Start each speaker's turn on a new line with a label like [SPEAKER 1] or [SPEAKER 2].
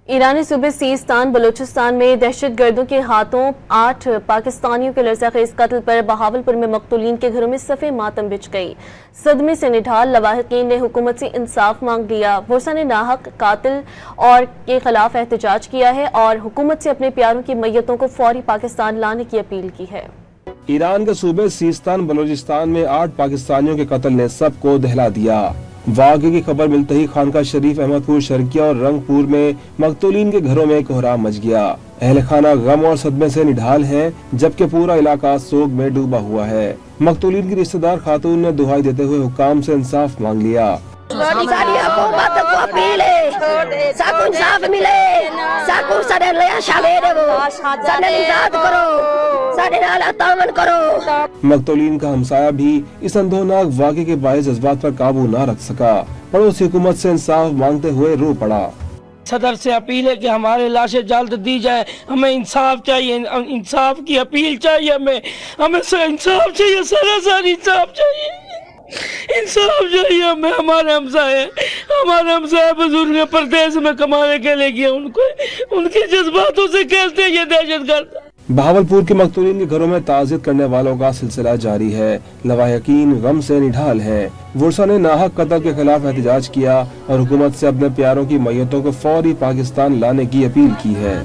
[SPEAKER 1] ईरानी सूबे सीस्तान बलूचिस्तान में दहशत गर्दों के हाथों 8 पाकिस्तानियों के लरज़ाखेज़ कत्ल पर बहावलपुर में मकतूलीन के घरों में सफ़े मातम बिछ गई। सदमे से निढाल लवाहिकीन ने हुकूमत से इंसाफ मांग लिया। बुरसा ने नाहक कातिल और के खिलाफ एहतजाज किया है और हुकूमत से अपने प्यारों की मैयतों को फौरी पाकिस्तान लाने की अपील की है।
[SPEAKER 2] ईरान के सूबे सीस्तान बलूचिस्तान में 8 पाकिस्तानियों के कत्ल ने सबको दहला दिया। वाक़े की खबर मिलते ही खानका शरीफ, अहमदपुर, शर्किया और रंगपुर में मकतूलीन के घरों में कोहराम मच गया। अहल खाना गम और सदमे से निढाल है, जबकि पूरा इलाका सोग में डूबा हुआ है। मकतूलीन की रिश्तेदार खातून ने दुहाई देते हुए हुक्काम से इंसाफ मांग लिया। मकतूलीन का हमसाया भी इस अंधोनाक वाक़े के बायस जज्बात पर काबू न रख सका। पड़ोसी हुकूमत से इंसाफ मांगते हुए रो पड़ा।
[SPEAKER 3] सदर से अपील है कि हमारे लाशें जल्द दी जाए। हमें इंसाफ चाहिए, इंसाफ की अपील चाहिए। हमें इंसाफ चाहिए, सरासर इंसाफ चाहिए, इंसाफ चाहिए हमें। हमारे हमसाए बुजुर्ग परदेश में कमाने के लिए गए, उनके जज्बातों से खेलते हैं ये दहशतगर्द।
[SPEAKER 2] बहावलपुर के मकतूलीन के घरों में ताज़ियत करने वालों का सिलसिला जारी है। लवाहिकीन गम से निढाल है। बुरसा ने नाहक कत्ल के खिलाफ एहतजाज किया और हुकूमत से अपने प्यारों की मैयतों को फौरी पाकिस्तान लाने की अपील की है।